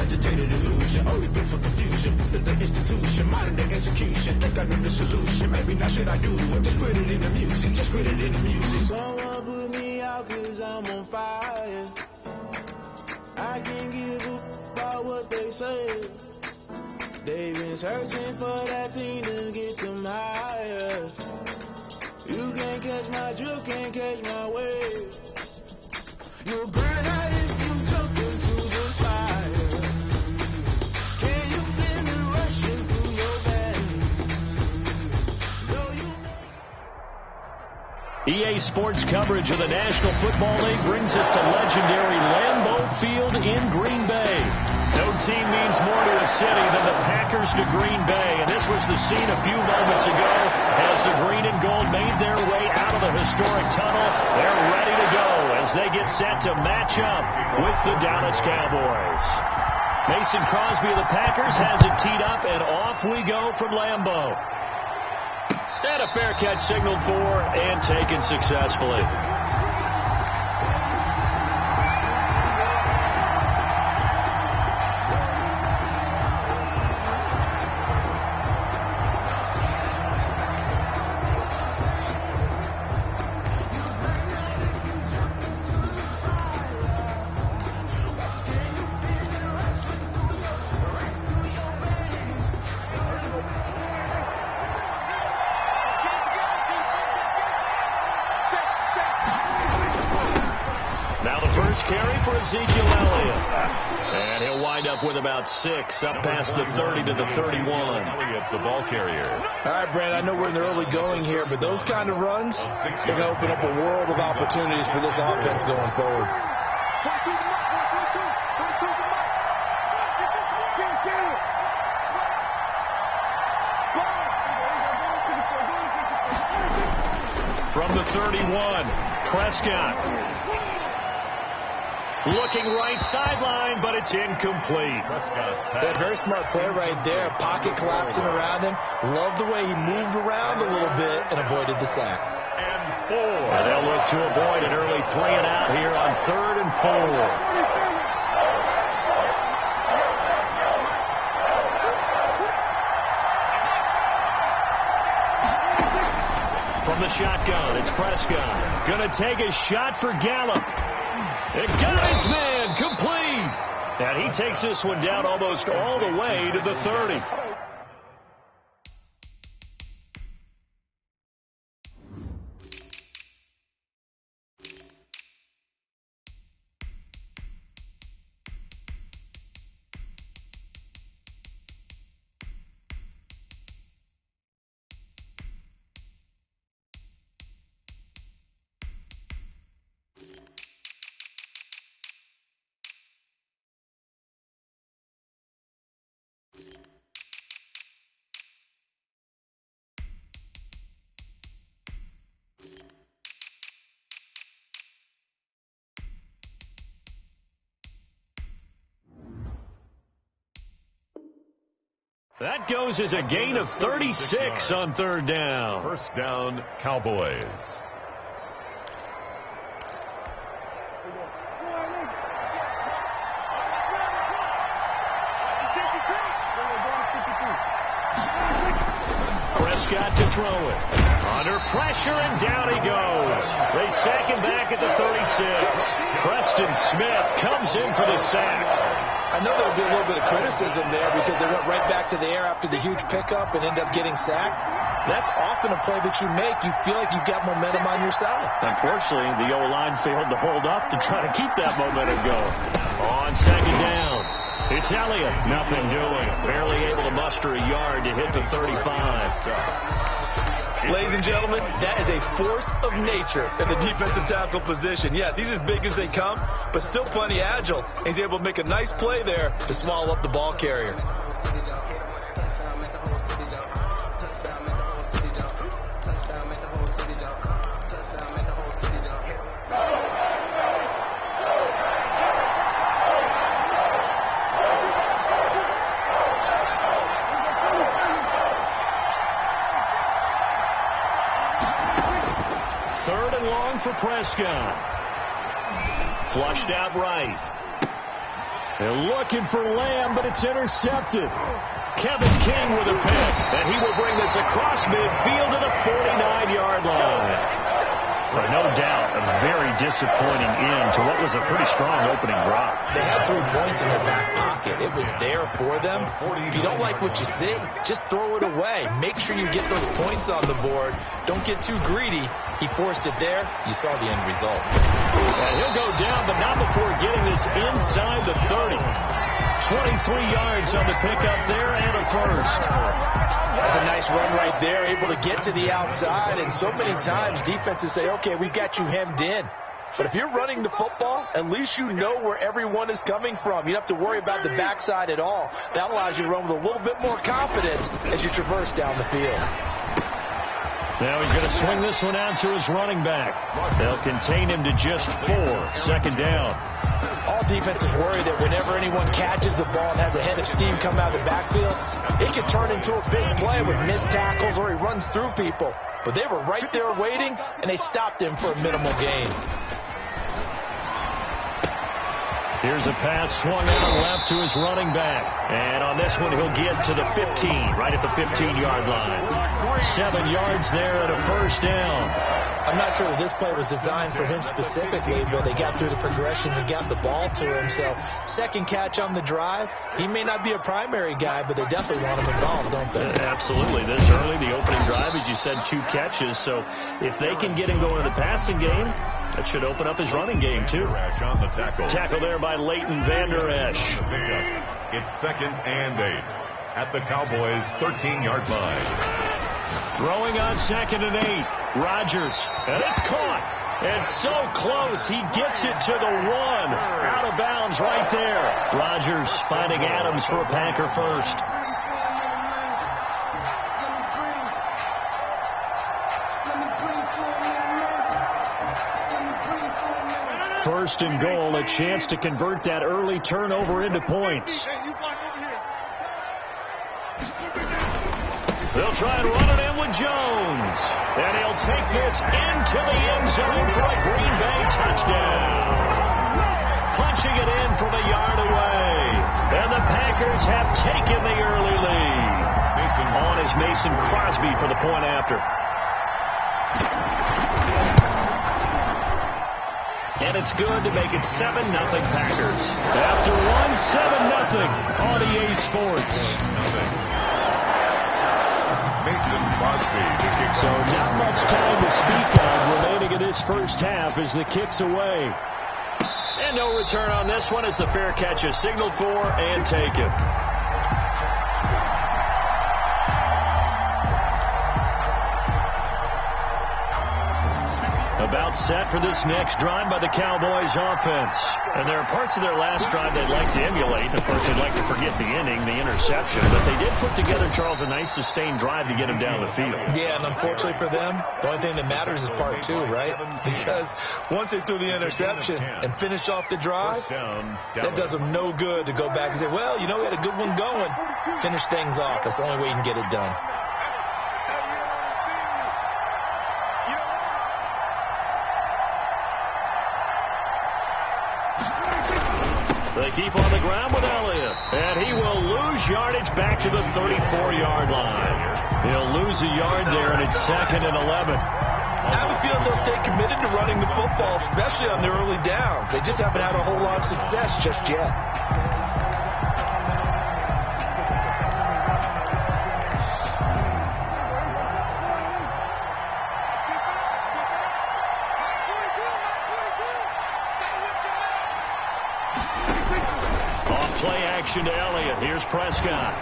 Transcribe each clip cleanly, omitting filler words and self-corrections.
agitated illusion, only built for confusion. The institution, modern day execution. Think I know the solution. Maybe not should I do it. Just put it in the music. Just put it in the music. Someone put me out 'cause I'm on fire. I can't give a about what they say. They've been searching for that thing to get them higher. You can't catch my drift, can't catch my wave. You'll burn out if you jump into the fire. Can you feel it rushing through your veins? EA Sports coverage of the National Football League brings us to legendary Lambeau Field in Green Bay. No team means more to a city than the Packers to Green Bay, and this was the scene a few moments ago as the green and gold made their way out of the historic tunnel. They're ready to go as they get set to match up with the Dallas Cowboys. Mason Crosby of the Packers has it teed up, and off we go from Lambeau. And a fair catch signaled for and taken successfully. And he'll wind up with about 6 up past the 30 to the 31. The ball carrier. All right, Brent, I know we're in the early going here, but those kind of runs are going to open up a world of opportunities for this offense going forward. From the 31, Prescott. Looking right sideline, but it's incomplete. That very smart play right there. Pocket collapsing around him. Love the way he moved around a little bit and avoided the sack. And 4. And they'll look to avoid an early 3 and out here on 3rd and 4. From the shotgun, it's Prescott. Gonna take a shot for Gallup. It got his man complete. And he takes this one down almost all the way to the 30. That goes as a gain of 36 on 3rd down. First down, Cowboys. Prescott to throw it. Under pressure, and down he goes. They sack him back at the 36. Preston Smith comes in for the sack. I know there would be a little bit of criticism there because they went right back to the air after the huge pickup and end up getting sacked. That's often a play that you make. You feel like you've got momentum on your side. Unfortunately, the O-line failed to hold up to try to keep that momentum going. On 2nd down, it's Elliott. Nothing doing. Barely able to muster a yard to hit the 35. Ladies and gentlemen, that is a force of nature in the defensive tackle position. Yes, he's as big as they come, but still plenty agile. He's able to make a nice play there to swallow up the ball carrier. For Prescott. Flushed out right. They're looking for Lamb, but it's intercepted. Kevin King with a pick, and he will bring this across midfield to the 49-yard line. But no doubt, a very disappointing end to what was a pretty strong opening drive. They had 3 points in their back pocket. It was there for them. If you don't like what you see, just throw it away. Make sure you get those points on the board. Don't get too greedy. He forced it there. You saw the end result. And he'll go down, but not before getting this inside the 30. 23 yards on the pickup there and a first. That's a nice run right there, able to get to the outside. And so many times defenses say, okay, we've got you hemmed in. But if you're running the football, at least you know where everyone is coming from. You don't have to worry about the backside at all. That allows you to run with a little bit more confidence as you traverse down the field. Now he's going to swing this one out to his running back. They'll contain him to just 4. Second down. All defenses worry that whenever anyone catches the ball and has a head of steam come out of the backfield, it can turn into a big play with missed tackles or he runs through people. But they were right there waiting, and they stopped him for a minimal gain. Here's a pass swung out left to his running back. And on this one, he'll get to the 15, right at the 15-yard line. 7 yards there and a first down. I'm not sure that this play was designed for him specifically, but they got through the progressions and got the ball to him. So second catch on the drive. He may not be a primary guy, but they definitely want him involved, don't they? Absolutely. This early, the opening drive, as you said, 2 catches. So if they can get him going in the passing game, that should open up his running game, too. On the tackle there by Leighton Vander Esch. It's 2nd and 8 at the Cowboys' 13-yard line. Throwing on 2nd and 8. Rodgers. And it's caught. And so close. He gets it to the 1. Out of bounds right there. Rodgers finding Adams for a Packer first. First and goal, a chance to convert that early turnover into points. They'll try and run it in with Jones. And he'll take this into the end zone for a Green Bay touchdown. Punching it in from a yard away. And the Packers have taken the early lead. On is Mason Crosby for the point after. And it's good to make it 7-0 Packers. After 1, 7-0 on EA Sports. Mason Crosby, the kick. So not much time to speak of remaining in this first half as the kick's away. And no return on this one as the fair catch is signaled for and taken. About set for this next drive by the Cowboys offense. And there are parts of their last drive they'd like to emulate. Of course, they'd like to forget the inning, the interception. But they did put together, Charles, a nice sustained drive to get him down the field. Yeah, and unfortunately for them, the only thing that matters is part 2, right? Because once they threw the interception and finished off the drive, that does them no good to go back and say, well, you know, we had a good one going. Finish things off. That's the only way you can get it done. They keep on the ground with Elliott. And he will lose yardage back to the 34-yard line. He'll lose a yard there, and it's 2nd and 11. I have a feeling they'll stay committed to running the football, especially on the early downs. They just haven't had a whole lot of success just yet. Play action to Elliott. Here's Prescott.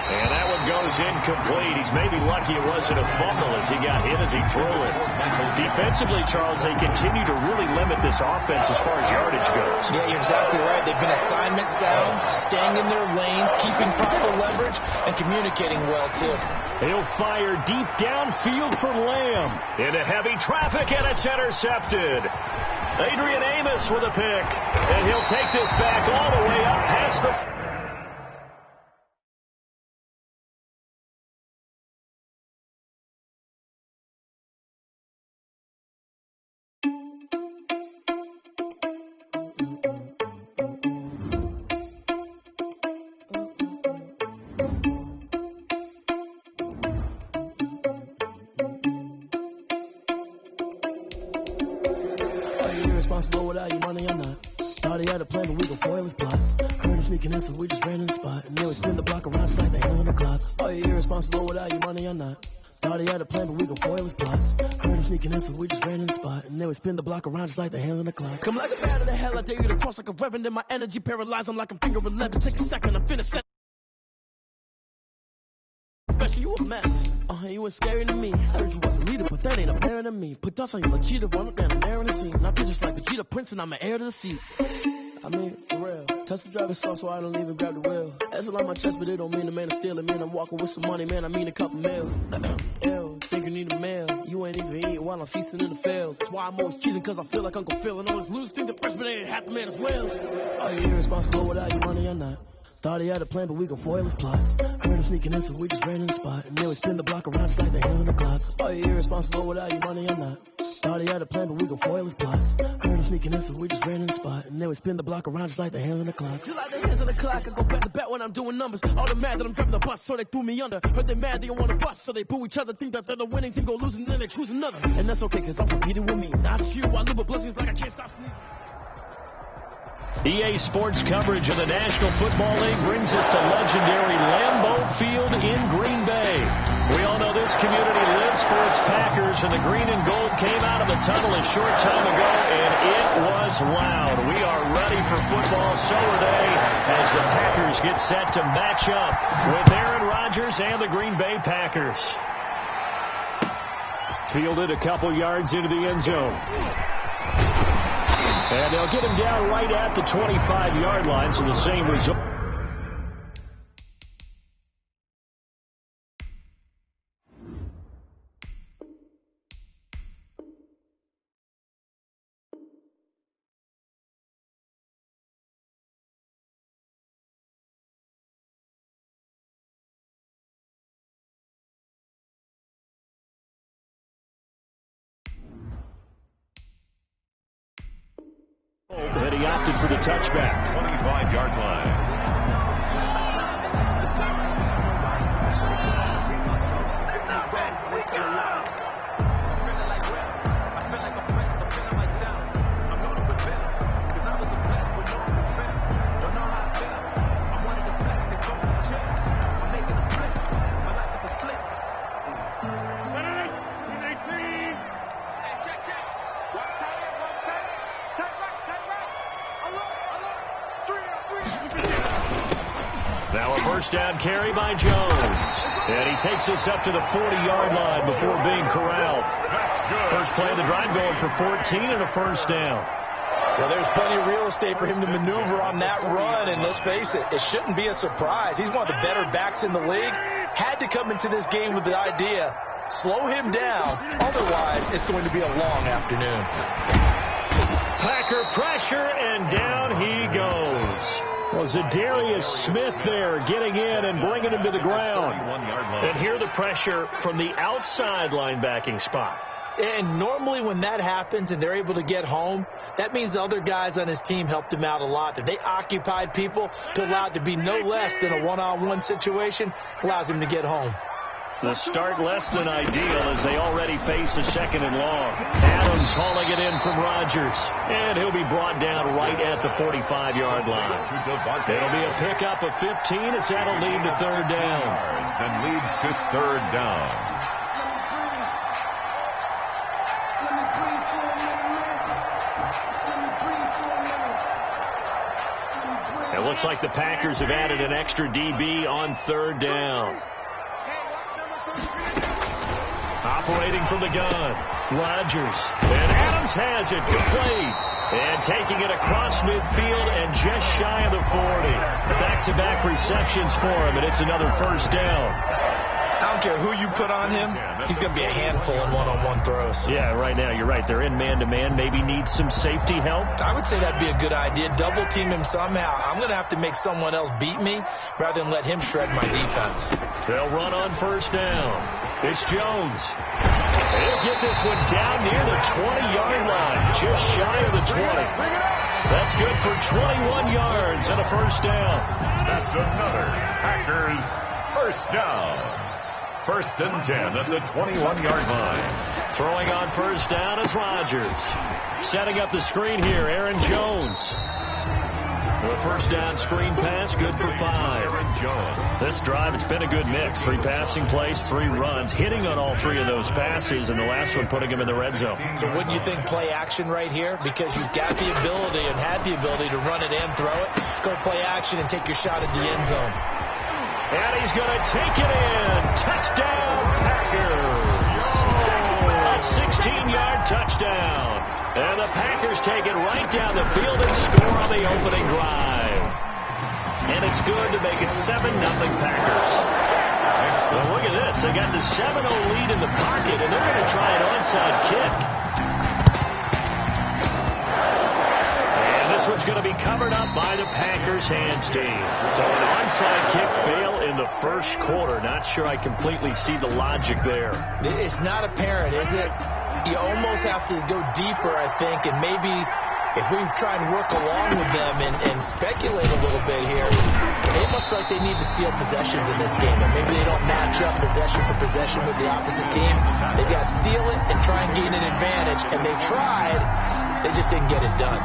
And that one goes incomplete. He's maybe lucky it wasn't a fumble as he got hit as he threw it. Defensively, Charles, they continue to really limit this offense as far as yardage goes. Yeah, you're exactly right. They've been assignment sound, staying in their lanes, keeping proper leverage, and communicating well, too. He'll fire deep downfield for Lamb. Into heavy traffic, and it's intercepted. Adrian Amos with a pick, and he'll take this back all the way up past the... without your money or not. Thought he had a plan, but we gon' foil his plots. Heard him sneaking in, so we just ran in the spot. And then we spin the block around just like the hand on the clock. Are you irresponsible without your money or not? Thought he had a plan, but we gon' foil his plots. Heard him sneaking in, so we just ran in the spot. And then we spin the block around just like the hands on the clock. Come like a bat in the hell, I dare you to cross like a reverend. And my energy paralyzed, I'm like I'm finger 11. Take a second, I'm finna set. You a mess. You was scary to me. Heard you was a leader, but that ain't apparent to me. Put dust on you like cheetah, run up down and air in the scene. I feel just like Vegeta Prince, and I'm an heir to the seat. I mean, for real. Touch the driver's soft, so I don't even grab the wheel. That's a lot on my chest, but it don't mean the man is stealing. Man, I'm walking with some money, man. I mean a couple mil. Ew, think you need a meal. You ain't even eating while I'm feasting in the field. That's why I'm always cheesing, cause I feel like Uncle Phil. And always lose, think the freshman ain't half the man as well. Are you irresponsible without your money or not? Thought he had a plan, but we gon' foil his plots. Heard him sneaking in, so we just ran in the spot. And then we spin the block around just like the hands on the clock. Are you irresponsible without your money or not? Thought he had a plan, but we gon' foil his plots. Heard him sneaking in, so we just ran in the spot. And then we spin the block around just like the hands on the clock. Just like the hands on the clock, I go back to back when I'm doing numbers. All the mad that I'm driving the bus, so they threw me under. Heard they mad, they don't wanna bust, so they boo each other. Think that they're the winning team, go losing, then they choose another. And that's okay, cause I'm competing with me, not you. I live with blessings like I can't stop sneezing. EA Sports coverage of the National Football League brings us to legendary Lambeau Field in Green Bay. We all know this community lives for its Packers, and the green and gold came out of the tunnel a short time ago, and it was loud. We are ready for football, so are they, as the Packers get set to match up with Aaron Rodgers and the Green Bay Packers. Fielded a couple yards into the end zone. And they'll get him down right at the 25-yard line, so the same result. And he opted for the touchback. 25-yard line. Now a first down carry by Jones. And he takes us up to the 40-yard line before being corralled. First play of the drive going for 14 and a first down. Well, there's plenty of real estate for him to maneuver on that run, and let's face it, it shouldn't be a surprise. He's one of the better backs in the league. Had to come into this game with the idea, slow him down, otherwise it's going to be a long afternoon. Packer pressure, and down he goes. Well, Zadarius Smith there getting in and bringing him to the ground. And here the pressure from the outside linebacking spot. And normally when that happens and they're able to get home, that means the other guys on his team helped him out a lot. That they occupied people to allow it to be no less than a one-on-one situation, allows him to get home. The start less than ideal as they already face a second and long. Adams hauling it in from Rodgers. And he'll be brought down right at the 45-yard line. It'll be a pickup of 15 as that'll lead to third down. And leads to third down. It looks like the Packers have added an extra DB on third down. Operating from the gun, Rodgers. And Adams has it, complete. And taking it across midfield and just shy of the 40. Back-to-back receptions for him, and it's another first down. I don't care who you put on him, he's going to be a handful in one-on-one throws. Yeah, right now, you're right. They're in man-to-man. Maybe need some safety help. I would say that'd be a good idea. Double team him somehow. I'm going to have to make someone else beat me rather than let him shred my defense. They'll run on first down. It's Jones. He'll get this one down near the 20-yard line, just shy of the 20. That's good for 21 yards and a first down. That's another Packers first down. First and 10 at the 21-yard line. Throwing on first down is Rodgers. Setting up the screen here, Aaron Jones. The first down screen pass, good for 5. Aaron Jones. This drive, it's been a good mix. 3 passing plays, 3 runs, hitting on all 3 of those passes, and the last one putting him in the red zone. So wouldn't you think play action right here? Because you've got the ability and had the ability to run it and throw it. Go play action and take your shot at the end zone. And he's going to take it in. Touchdown, Packers. A 16-yard touchdown. And the Packers take it right down the field and score on the opening drive. And it's good to make it 7-0 Packers. Well, look at this. They got the 7-0 lead in the pocket, and they're going to try an onside kick. And this one's going to be covered up by the Packers hands team. So an onside kick fail in the first quarter. Not sure I completely see the logic there. It's not apparent, is it? You almost have to go deeper, I think, and maybe if we try and work along with them and speculate a little bit here, they must feel like they need to steal possessions in this game, and maybe they don't match up possession for possession with the opposite team. They've got to steal it and try and gain an advantage, and they tried, they just didn't get it done.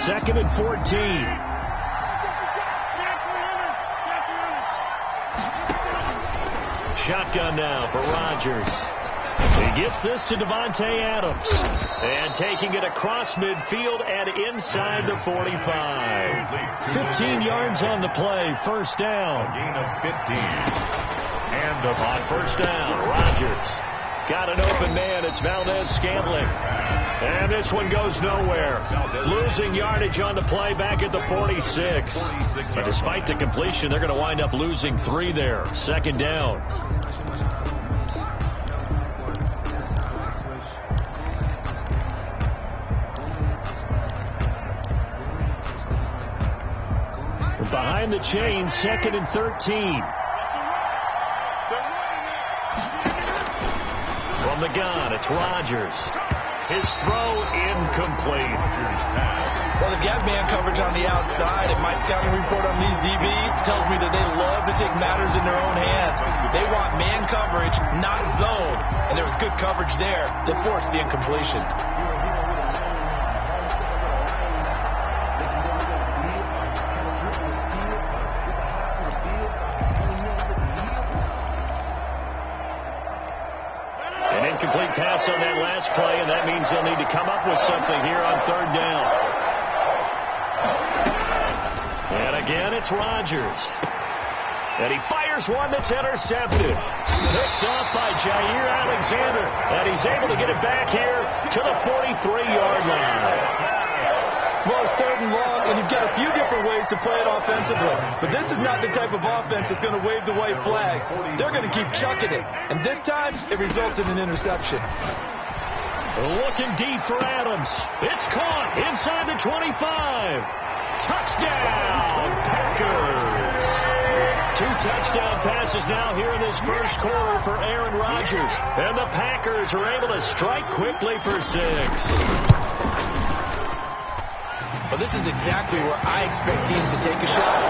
Second and 14. Shotgun now for Rodgers. He gets this to Davante Adams. And taking it across midfield and inside the 45. 15 yards on the play. First down. A gain of 15. And on first down, Rodgers. Got an open man. It's Valdez-Scantling. And this one goes nowhere. Losing yardage on the play back at the 46. But despite the completion, they're going to wind up losing 3 there. Second down. Behind the chains, second and 13. From the gun, it's Rodgers. His throw incomplete. Well, they've got man coverage on the outside, and my scouting report on these DBs tells me that they love to take matters in their own hands. They want man coverage, not zone. And there was good coverage there that forced the incompletion. Incomplete pass on that last play, and that means they'll need to come up with something here on third down. And again, it's Rodgers. And he fires one that's intercepted. Picked off by Jair Alexander. And he's able to get it back here to the 43-yard line. Well, it's third and long, and you've got a few different ways to play it offensively. But this is not the type of offense that's going to wave the white flag. They're going to keep chucking it. And this time, it results in an interception. Looking deep for Adams. It's caught inside the 25. Touchdown, Packers. 2 touchdown passes now here in this first quarter for Aaron Rodgers. And the Packers are able to strike quickly for 6. Well, this is exactly where I expect teams to take a shot.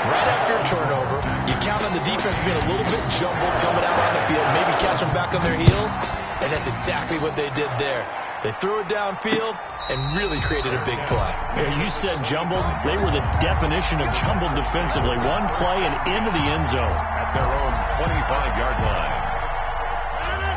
Right after a turnover, you count on the defense being a little bit jumbled coming out on the field, maybe catch them back on their heels, and that's exactly what they did there. They threw it downfield and really created a big play. Yeah, you said jumbled. They were the definition of jumbled defensively. One play and into the end zone. At their own 25-yard line.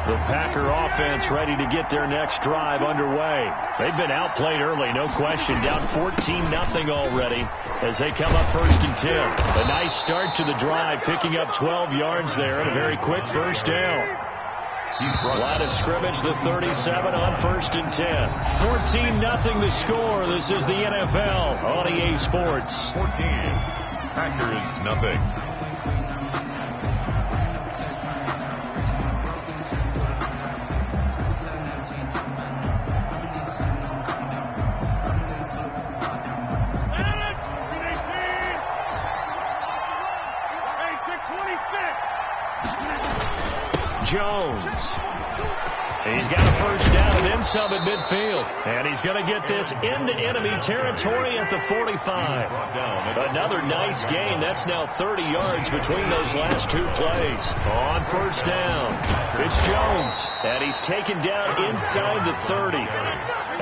The Packer offense ready to get their next drive underway. They've been outplayed early, no question. Down 14-0 already as they come up first and 10. A nice start to the drive, picking up 12 yards there and a very quick first down. Line of scrimmage, the 37 on first and 10. 14-0 the score. This is the NFL on EA Sports. 14. Packers nothing. Jones. He's got a first down and then some at midfield. And he's going to get this into enemy territory at the 45. Another nice gain. That's now 30 yards between those last two plays. On first down, it's Jones. And he's taken down inside the 30.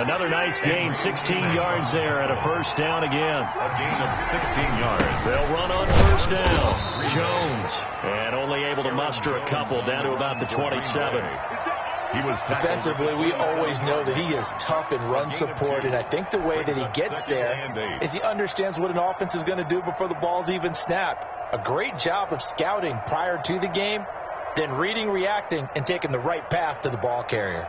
Another nice gain, 16 yards there and a first down again. A gain of 16 yards. They'll run on first down. Jones. And only able to muster a couple down to about the 27. He was defensively, we always know that he is tough in run support, and I think the way that he gets there is he understands what an offense is going to do before the ball's even snapped. A great job of scouting prior to the game, then reading, reacting, and taking the right path to the ball carrier.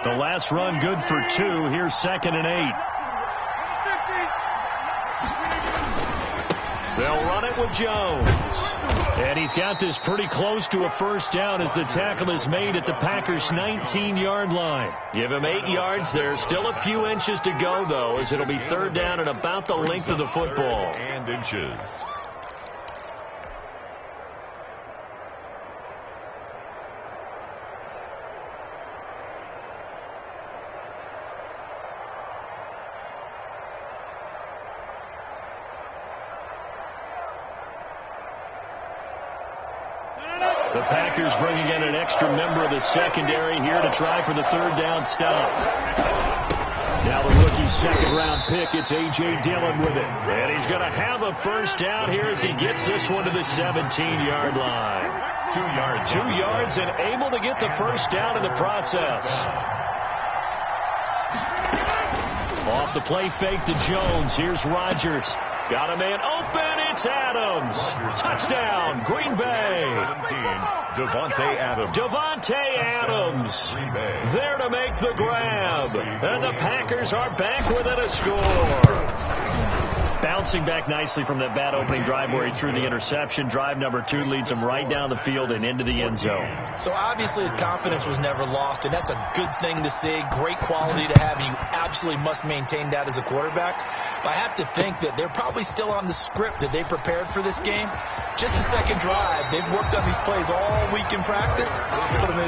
The last run good for 2. Here's 2nd and 8. They'll run it with Jones. And he's got this pretty close to a first down as the tackle is made at the Packers' 19-yard line. Give him 8 yards. There's still a few inches to go, though, as it'll be 3rd down and about the length of the football. And inches. The Packers bringing in an extra member of the secondary here to try for the 3rd down stop. Now the rookie second-round pick, it's A.J. Dillon with it. And he's going to have a first down here as he gets this one to the 17-yard line. 2 yards. 2 yards and able to get the first down in the process. Off the play fake to Jones. Here's Rodgers. Got a man open. It's Adams. Touchdown, Green Bay. 17, Davante Adams. There to make the grab. And the Packers are back within a score. Bouncing back nicely from that bad opening drive where he threw the interception. Drive number 2 leads him right down the field and into the end zone. So obviously his confidence was never lost, and that's a good thing to see. Great quality to have, and you absolutely must maintain that as a quarterback. But I have to think that they're probably still on the script that they prepared for this game. Just the second drive. They've worked on these plays all week in practice.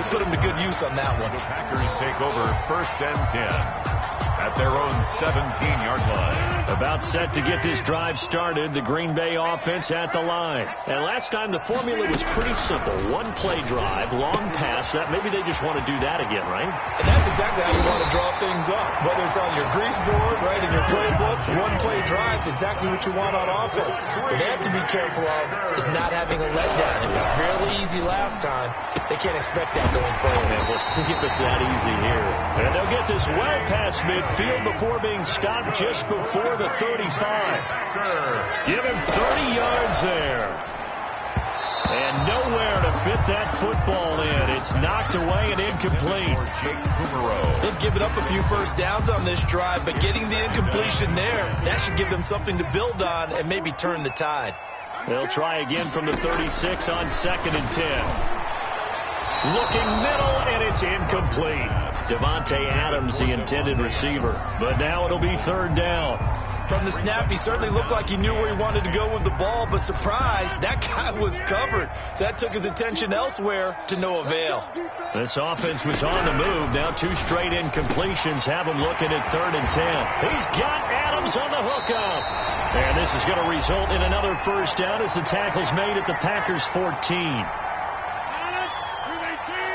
Put them to good use on that one. The Packers take over 1st and 10 at their own 17-yard line. About set to get this drive started. The Green Bay offense at the line. And last time the formula was pretty simple. 1-play drive, long pass. That maybe they just want to do that again, right? And that's exactly how you want to draw things up. Whether it's on your grease board, right, in your playbook, 1-play drive is exactly what you want on offense. What they have to be careful of is not having a letdown. It was fairly easy last time. They can't expect that going forward. And we'll see if it's that easy here. And they'll get this well past midfield before being stopped just before the 35. Give him 30 yards there. And nowhere to fit that football in. It's knocked away and incomplete. They've given up a few first downs on this drive, but getting the incompletion there, that should give them something to build on and maybe turn the tide. They'll try again from the 36 on 2nd and 10. Looking middle, and it's incomplete. Davante Adams, the intended receiver. But now it'll be 3rd down. From the snap, he certainly looked like he knew where he wanted to go with the ball, but surprise, that guy was covered. So that took his attention elsewhere to no avail. This offense was on the move. Now 2 straight incompletions have him looking at 3rd and 10. He's got Adams on the hookup. And this is going to result in another first down as the tackle's made at the Packers' 14.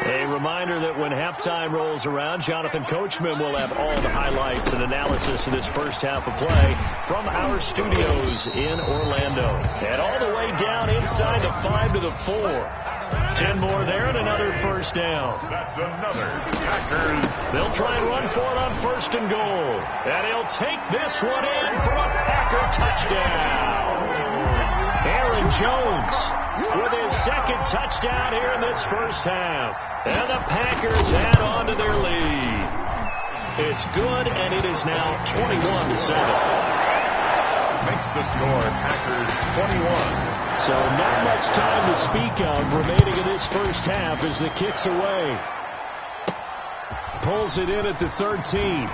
A reminder that when halftime rolls around, Jonathan Coachman will have all the highlights and analysis of this first half of play from our studios in Orlando. And all the way down inside the 5 to the 4. 10 more there and another first down. That's another Packers. They'll try and run for it on 1st and goal. And he'll take this one in for a Packer touchdown. Aaron Jones with his 2nd touchdown here in this first half. And the Packers add on to their lead. It's good, and it is now 21-7. Makes the score Packers 21. So not much time to speak of remaining in this first half as the kick's away. Pulls it in at the 13.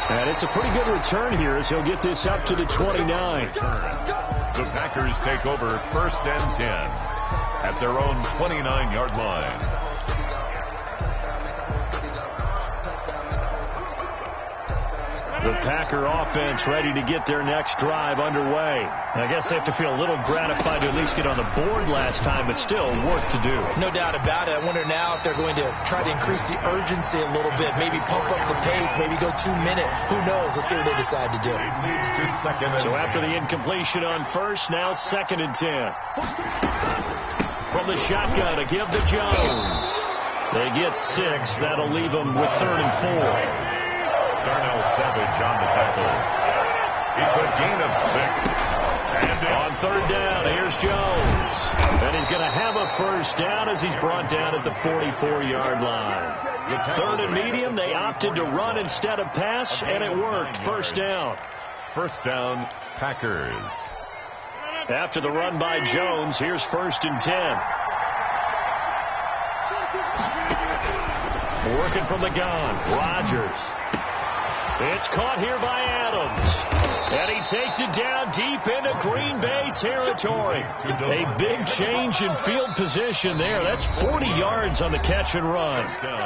And it's a pretty good return here as he'll get this up to the 29. The Packers take over 1st and 10 at their own 29-yard line. The Packer offense ready to get their next drive underway. I guess they have to feel a little gratified to at least get on the board last time, but still work to do. No doubt about it. I wonder now if they're going to try to increase the urgency a little bit, maybe pump up the pace, maybe go 2-minute. Who knows? Let's see what they decide to do. So after the incompletion on first, now 2nd and 10. From the shotgun to give to Jones. They get 6. That'll leave them with 3rd and 4. Darnell Savage on the tackle. It's a gain of 6. And on 3rd down, here's Jones. And he's going to have a 1st down as he's brought down at the 44-yard line. 3rd and medium, they opted to run instead of pass, and it worked. 1st down. 1st down, Packers. After the run by Jones, here's 1st and 10. Working from the gun, Rodgers. It's caught here by Adams. And he takes it down deep into Green Bay territory. A big change in field position there. That's 40 yards on the catch and run.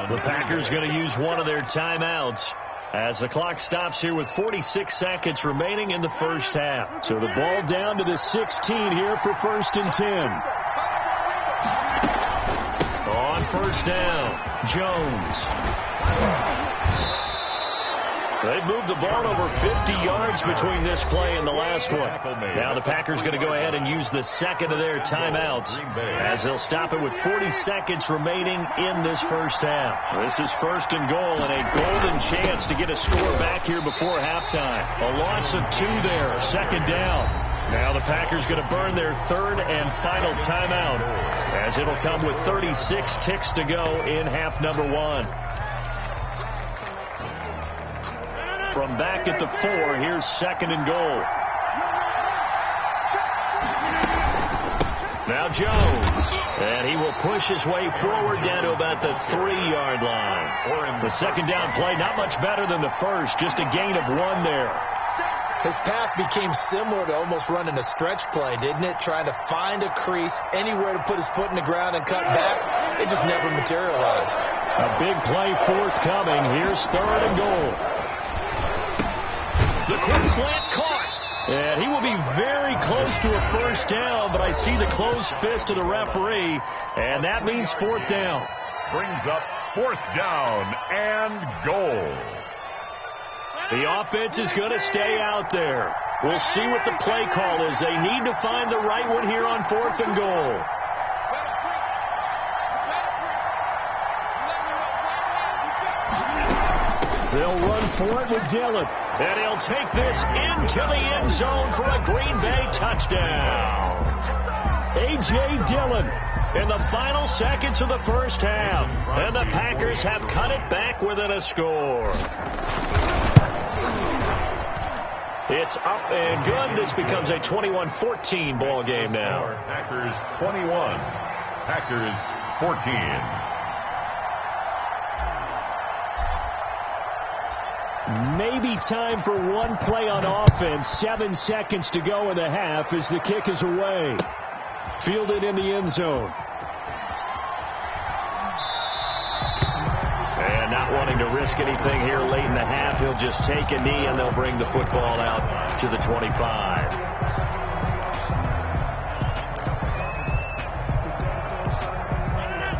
The Packers going to use one of their timeouts as the clock stops here with 46 seconds remaining in the first half. So the ball down to the 16 here for 1st and 10. On 1st down, Jones. They've moved the ball over 50 yards between this play and the last one. Now the Packers going to go ahead and use the 2nd of their timeouts as they'll stop it with 40 seconds remaining in this first half. This is 1st and goal and a golden chance to get a score back here before halftime. A loss of 2 there, 2nd down. Now the Packers going to burn their 3rd and final timeout as it'll come with 36 ticks to go in half number 1. From back at the 4, here's 2nd and goal. Now Jones, and he will push his way forward down to about the 3-yard line. The 2nd down play, not much better than the first, just a gain of 1 there. His path became similar to almost running a stretch play, didn't it? Trying to find a crease, anywhere to put his foot in the ground and cut back. It just never materialized. A big play forthcoming. Here's 3rd and goal. The quick slant caught. And he will be very close to a 1st down, but I see the closed fist of the referee, and that means 4th down. Brings up 4th down and goal. The offense is going to stay out there. We'll see what the play call is. They need to find the right one here on 4th and goal. They'll run for it with Dillon. And he'll take this into the end zone for a Green Bay touchdown. A.J. Dillon in the final seconds of the first half. And the Packers have cut it back within a score. It's up and good. This becomes a 21-14 ball game now. Packers 21. Packers 14. Maybe time for one play on offense. 7 seconds to go in the half as the kick is away. Fielded in the end zone. And not wanting to risk anything here late in the half, he'll just take a knee and they'll bring the football out to the 25.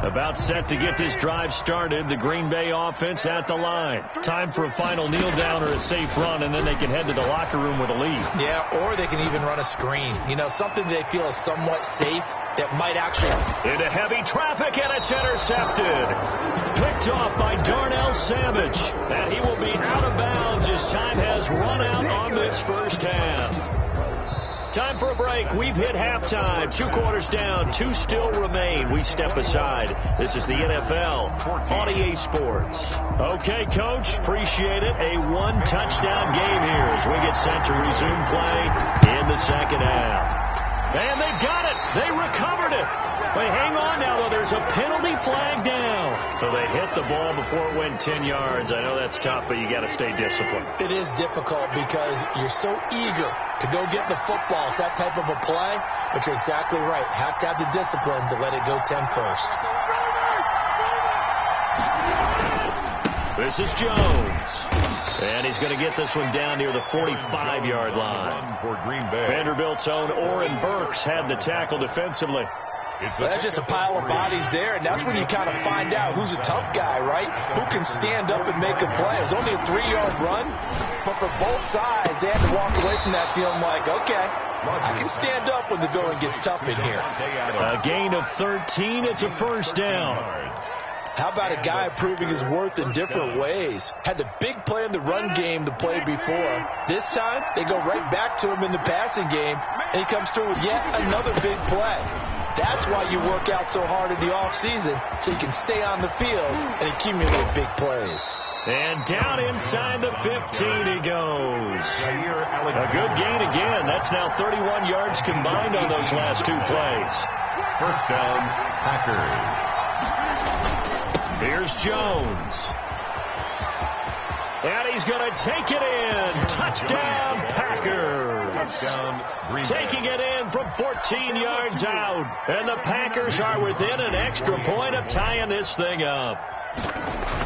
About set to get this drive started. The Green Bay offense at the line. Time for a final kneel down or a safe run, and then they can head to the locker room with a lead. Yeah, or they can even run a screen. You know, something they feel is somewhat safe that might actually... Into heavy traffic, and it's intercepted. Picked off by Darnell Savage. And he will be out of bounds as time has run out on this first half. Time for a break. We've hit halftime. 2 quarters down. 2 still remain. We step aside. This is the NFL on EA Sports. Okay, Coach. Appreciate it. A 1-touchdown game here as we get set to resume play in the second half. And they've got it. They recovered it. They hang on now, though. There's a penalty flag down. So they hit the ball before it went 10 yards. I know that's tough, but you got to stay disciplined. It is difficult because you're so eager to go get the football. It's that type of a play, but you're exactly right. Have to have the discipline to let it go 10 first. This is Jones. And he's going to get this one down near the 45-yard line. For Green Bay. Vanderbilt's own Oren Burks had the tackle defensively. Well, that's just a pile of bodies there, and that's when you kind of find out who's a tough guy, right? Who can stand up and make a play. It was only a 3-yard run, but for both sides, they had to walk away from that feeling like, okay, I can stand up when the going gets tough in here. A gain of 13. It's a first down. How about a guy proving his worth in different ways? Had the big play in the run game to play before. This time, they go right back to him in the passing game, and he comes through with yet another big play. That's why you work out so hard in the offseason, so you can stay on the field and accumulate big plays. And down inside the 15 he goes. A good gain again. That's now 31 yards combined on those last two plays. First down, Packers. Here's Jones. And he's going to take it in. Touchdown, Packers. Touchdown, Green Bay. Taking it in from 14 yards out. And the Packers are within an extra point of tying this thing up.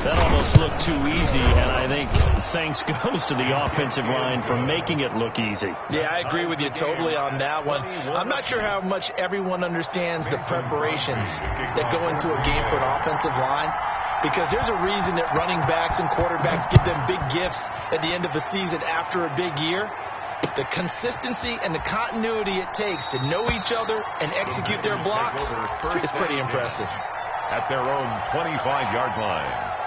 That almost looked too easy, and I think thanks goes to the offensive line for making it look easy. Yeah, I agree with you totally on that one. I'm not sure how much everyone understands the preparations that go into a game for an offensive line, because there's a reason that running backs and quarterbacks give them big gifts at the end of the season after a big year. The consistency and the continuity it takes to know each other and execute their blocks is pretty impressive. At their own 25-yard line.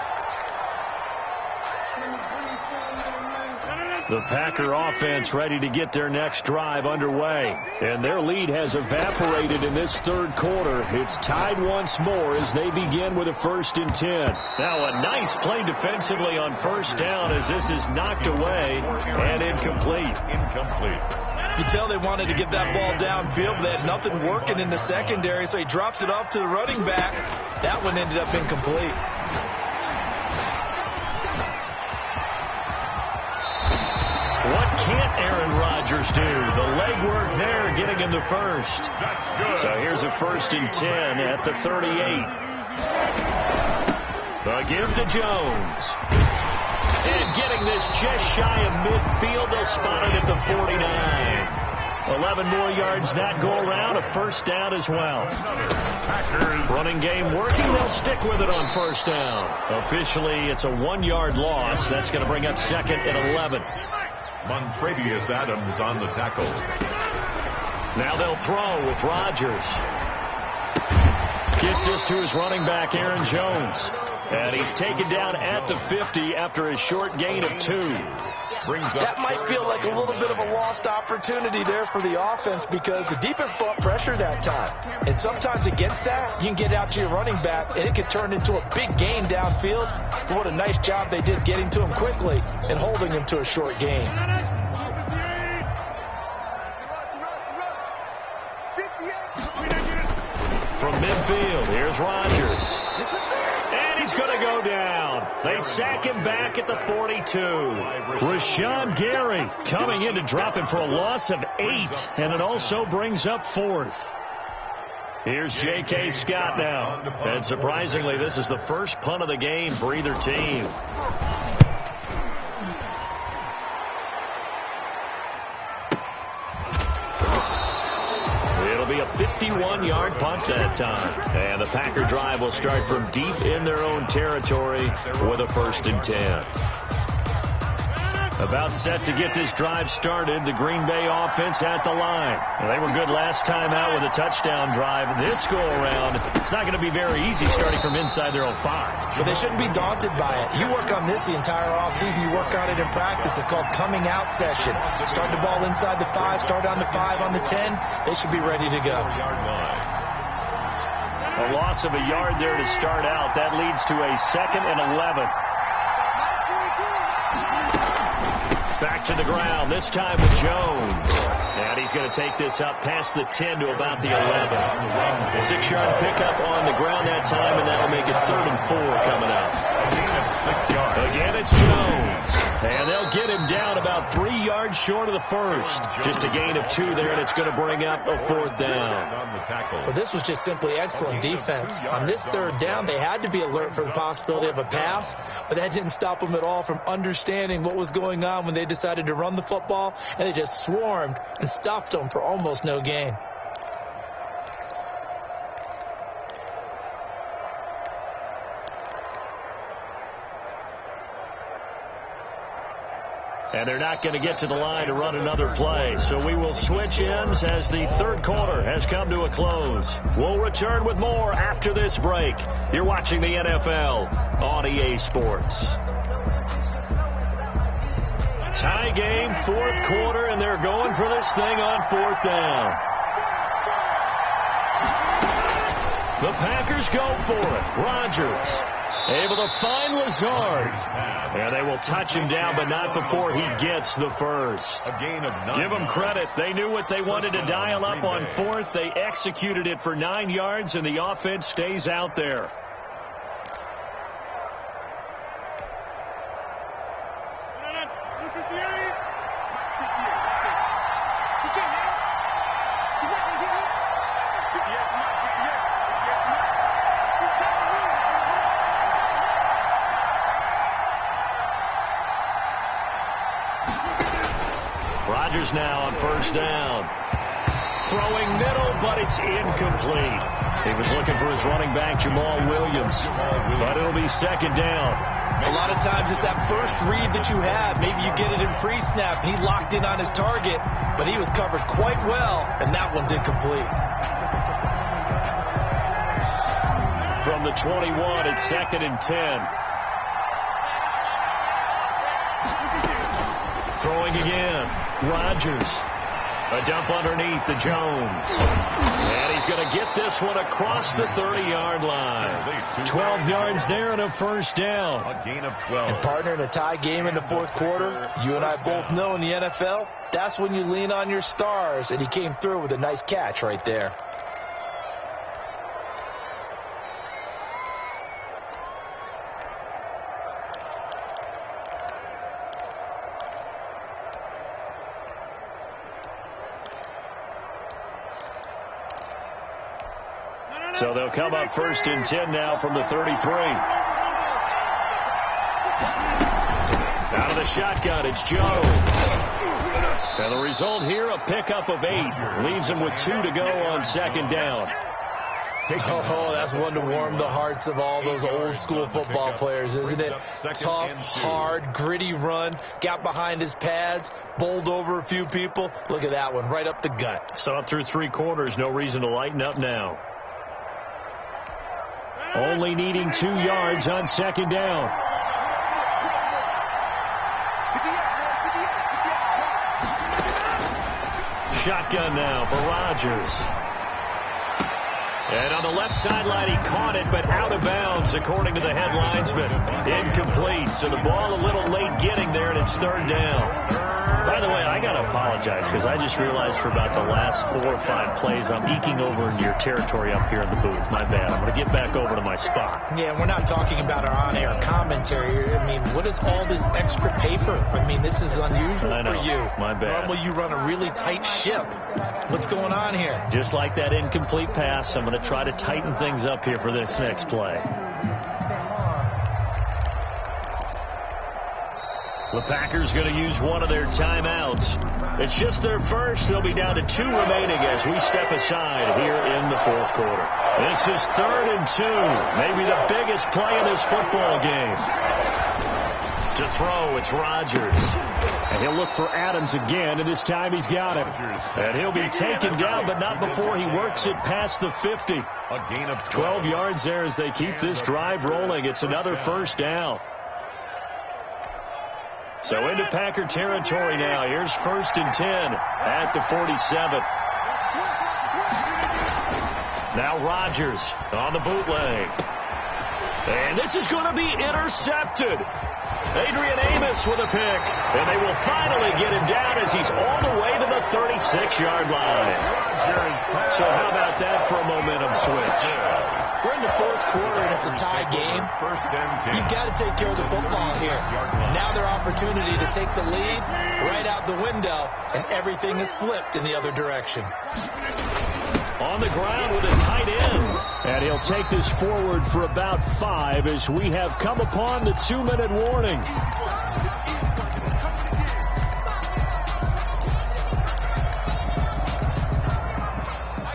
The Packer offense ready to get their next drive underway. And their lead has evaporated in this third quarter. It's tied once more as they begin with a 1st and 10. Now a nice play defensively on first down as this is knocked away and incomplete. You tell they wanted to get that ball downfield, but they had nothing working in the secondary, so he drops it off to the running back. That one ended up incomplete. What can't Aaron Rodgers do? The legwork there getting him the first. So here's a 1st and 10 at the 38. The give to Jones. And getting this just shy of midfield, they'll spot it at the 49. 11 more yards that go around, a first down as well. Running game working, they'll stick with it on first down. Officially, it's a 1-yard loss. That's going to bring up 2nd and 11. Montravius Adams on the tackle. Now they'll throw with Rodgers. Gets this to his running back, Aaron Jones. And he's taken down at the 50 after a short gain of 2. That might feel like a little bit of a lost opportunity there for the offense because the defense brought pressure that time. And sometimes against that, you can get out to your running back, and it could turn into a big gain downfield. But what a nice job they did getting to him quickly and holding him to a short gain. From midfield, here's Rodgers. And he's going to go down. They sack him back at the 42. Rashawn Gary coming in to drop him for a loss of 8, and it also brings up 4th. Here's J.K. Scott now. And surprisingly, this is the first punt of the game for either team. Be a 51-yard punt that time. And the Packer drive will start from deep in their own territory with a 1st and 10. About set to get this drive started, the Green Bay offense at the line. Well, they were good last time out with a touchdown drive. This go-around, it's not going to be very easy starting from inside their own 5. But they shouldn't be daunted by it. You work on this the entire offseason. You work on it in practice. It's called coming out session. Start the ball inside the 5, start on the 5, on the 10. They should be ready to go. A loss of a yard there to start out. That leads to a 2nd and 11. Back to the ground, this time with Jones. And he's he's going to take this up past the 10 to about the 11. A 6-yard pickup on the ground that time, and that'll make it 3rd and 4 coming up. Again, it's Jones. And they'll get him down about 3 yards short of the first. Just a gain of 2 there, and it's going to bring up a 4th down. Well, this was just simply excellent defense. On this 3rd down, they had to be alert for the possibility of a pass, but that didn't stop them at all from understanding what was going on when they decided to run the football, and they just swarmed and stuffed them for almost no gain. And they're not going to get to the line to run another play. So we will switch ends as the 3rd quarter has come to a close. We'll return with more after this break. You're watching the NFL on EA Sports. Tie game, 4th quarter, and they're going for this thing on 4th down. The Packers go for it. Rodgers able to find Lazard. And they will touch him down, but not before he gets the first. A gain of 9. Give them credit. They knew what they wanted to dial up on 4th. They executed it for 9 yards, and the offense stays out there. Rodgers now on 1st down. Throwing middle, but it's incomplete. He was looking for his running back, Jamal Williams. But it'll be 2nd down. A lot of times it's that first read that you have. Maybe you get it in pre-snap. He locked in on his target, but he was covered quite well, and that one's incomplete. From the 21, it's 2nd and 10. Throwing again. Rodgers. A dump underneath to Jones. And he's going to get this one across the 30-yard line. 12 yards there and a 1st down. A gain of 12. And partner, in a tie game in the 4th quarter, you and I both know in the NFL, that's when you lean on your stars, and he came through with a nice catch right there. So they'll come up 1st and 10 now from the 33. Out of the shotgun, it's Jones. And the result here, a pickup of 8. Leaves him with 2 to go on 2nd down. Oh, that's one to warm the hearts of all those old school football players, isn't it? Tough, hard, gritty run. Got behind his pads, bowled over a few people. Look at that one, right up the gut. So up through 3 quarters, no reason to lighten up now. Only needing 2 yards on 2nd down. Shotgun now for Rodgers. And on the left sideline, he caught it, but out of bounds, according to the head linesman. Incomplete, so the ball a little late getting there, and it's 3rd down. By the way, I got to apologize, because I just realized for about the last 4 or 5 plays, I'm eking over into your territory up here in the booth. My bad. I'm going to get back over to my spot. Yeah, we're not talking about our on-air commentary. I mean, what is all this extra paper? I mean, this is unusual for you. My bad. Normally you run a really tight ship. What's going on here? Just like that incomplete pass, I'm going to try to tighten things up here for this next play. The Packers going to use one of their timeouts. It's just their first. They'll be down to 2 remaining as we step aside here in the 4th quarter. This is 3rd and 2. Maybe the biggest play in this football game. To throw, it's Rodgers. And he'll look for Adams again, and this time he's got him. And he'll be taken down, but not before he works it past the 50. A gain of 12 yards there as they keep this drive rolling. It's another 1st down. So into Packer territory now. Here's 1st and 10 at the 47. Now Rodgers on the bootleg. And this is going to be intercepted. Adrian Amos with a pick. And they will finally get him down as he's all the way to the 32. 6-yard line. So how about that for a momentum switch? We're in the fourth quarter, and it's a tie game. You've got to take care of the football here. Now their opportunity to take the lead right out the window, and everything is flipped in the other direction. On the ground with a tight end. And he'll take this forward for about 5 as we have come upon the 2-minute warning.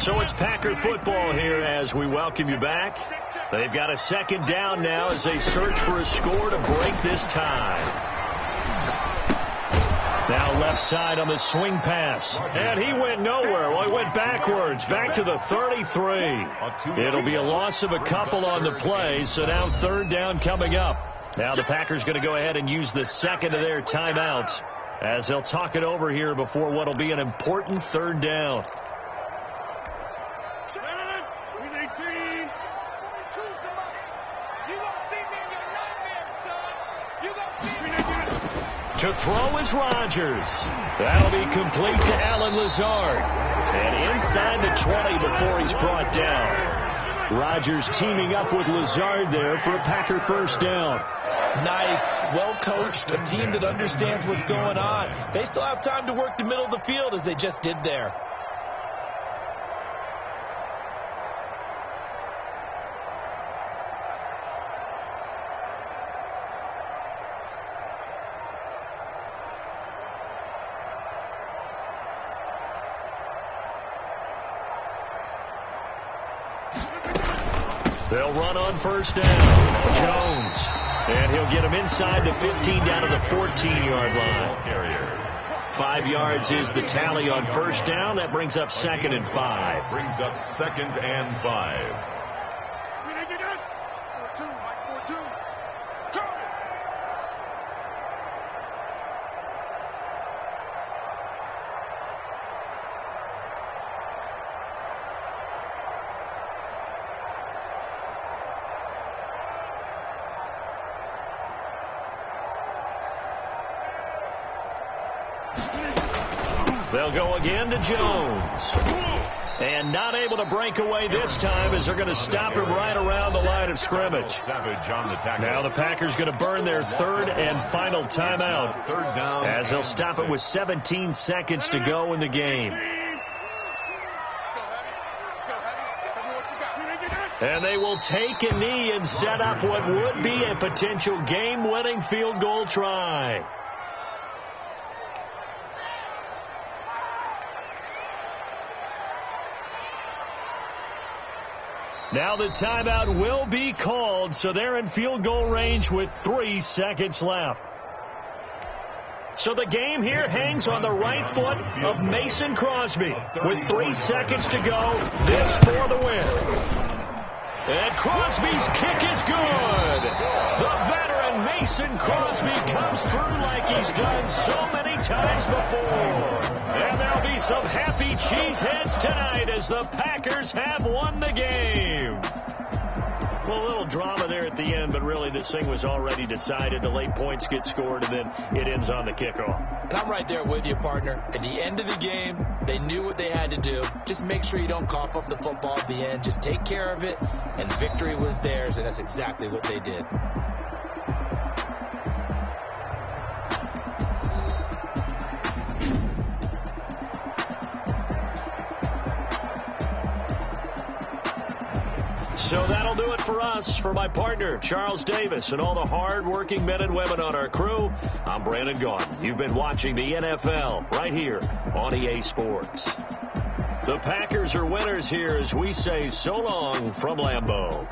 So it's Packer football here as we welcome you back. They've got a second down now as they search for a score to break this tie. Now left side on the swing pass. And he went nowhere. Well, he went backwards, back to the 33. It'll be a loss of a couple on the play, so now third down coming up. Now the Packers going to go ahead and use the second of their timeouts as they'll talk it over here before what will be an important third down. To throw is Rodgers. That'll be complete to Allen Lazard. And inside the 20 before he's brought down. Rodgers teaming up with Lazard there for a Packer first down. Nice, well-coached, a team that understands what's going on. They still have time to work the middle of the field as they just did there. They'll run on first down. Jones. And he'll get him inside the 15 down to the 14-yard line. 5 yards is the tally on first down. That brings up 2nd and 5. Brings up 2nd and 5. They'll go again to Jones. And not able to break away this time as they're going to stop him right around the line of scrimmage. Now the Packers going to burn their third and final timeout as they'll stop it with 17 seconds to go in the game. And they will take a knee and set up what would be a potential game-winning field goal try. Now the timeout will be called, so they're in field goal range with 3 seconds left. So the game here hangs on the right foot of Mason Crosby. With 3 seconds to go, this for the win. And Crosby's kick is good. The veteran Mason Crosby comes through like he's done so many times before. And there'll be some happy cheeseheads tonight as the Packers have won the game. Well, a little drama there at the end, but really this thing was already decided. The late points get scored, and then it ends on the kickoff. And I'm right there with you, partner. At the end of the game, they knew what they had to do. Just make sure you don't cough up the football at the end. Just take care of it, and victory was theirs, and that's exactly what they did. So that'll do it for us. For my partner, Charles Davis, and all the hard-working men and women on our crew, I'm Brandon Gaudin. You've been watching the NFL right here on EA Sports. The Packers are winners here as we say so long from Lambeau.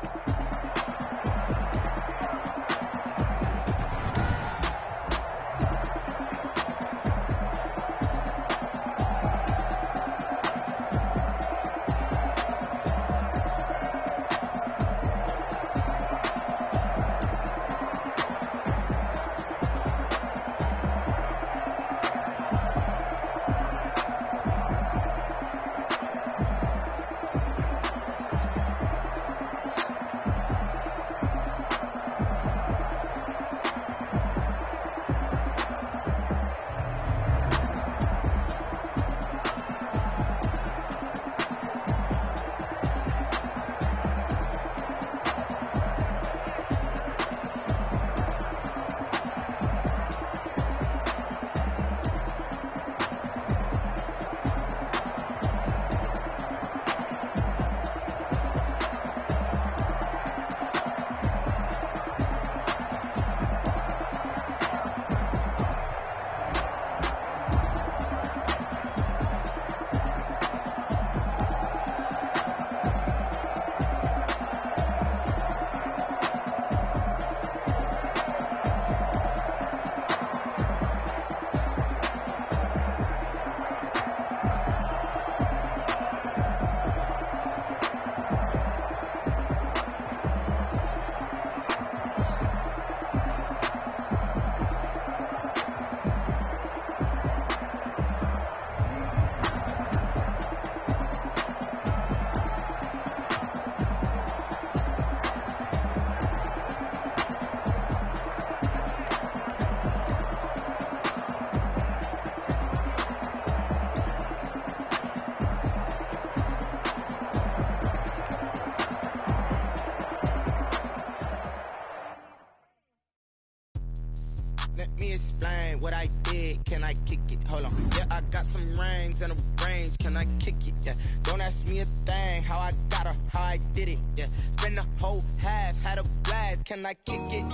I kick it? Hold on. Yeah, I got some rings and a range. Can I kick it? Yeah. Don't ask me a thing. How I got her, how I did it. Yeah. Spend the whole half, had a blast. Can I kick it?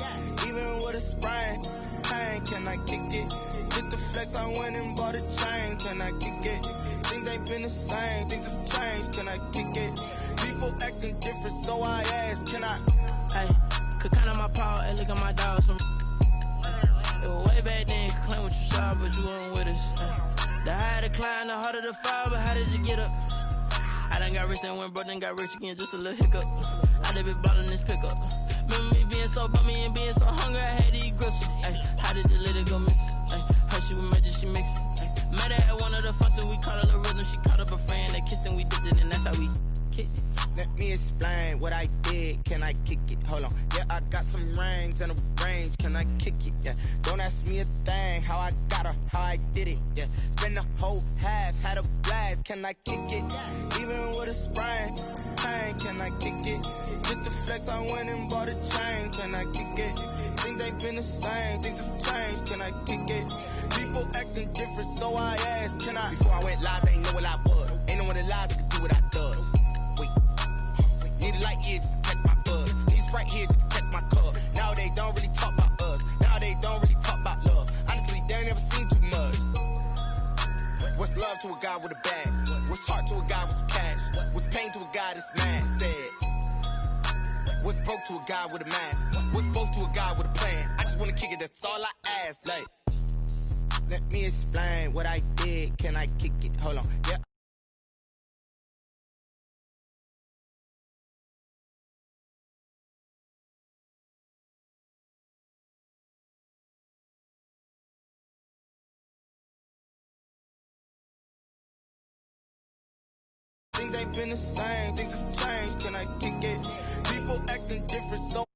Even with a sprain, pain. Can I kick it? With the flex, I went and bought a chain. Can I kick it? Things ain't been the same. Things have changed. Can I kick it? People acting different, so I ask. Can I? Hey, could count on my power and look at my dogs from. It was way back then, could claim what you saw, but you weren't with us. The higher the climb, the harder the fall, but how did you get up? I done got rich and went broke, then got rich again, just a little hiccup. I done been ballin' this pickup. Remember me being so bummy and being so hungry, I had to eat gristle. Ay, how did the little go miss? Ay, her she was magic, she mixed. Met her at one of the functions, we caught her the rhythm, she caught up a friend, they kissed and we dipped it, and that's how we kicked it. Let me explain what I did. Can I kick it? Hold on. Yeah, I got some rings and a range. Can I kick it? Yeah. Don't ask me a thing. How I got her, how I did it. Yeah. Spend the whole half, had a blast. Can I kick it? Even with a sprain, pain. Can I kick it? With the flex, I went and bought a chain. Can I kick it? Things ain't been the same. Things have changed. Can I kick it? People acting different, so I asked. Can I? Before I went live, they ain't know what I was. Ain't no one alive that could do what I does. Wait. Need a light here just to catch my buzz. These right here just to catch my cup. Now they don't really talk about us. Now they don't really talk about love. Honestly, they ain't never seen too much. What's love to a guy with a bag? What's heart to a guy with some cash? What's pain to a guy that's mad? Said. What's broke to a guy with a mask? What's broke to a guy with a plan? I just wanna kick it, that's all I ask. Like, let me explain what I did. Can I kick it? Hold on. Yeah. Things ain't been the same, things have changed. Can I kick it? People acting different, so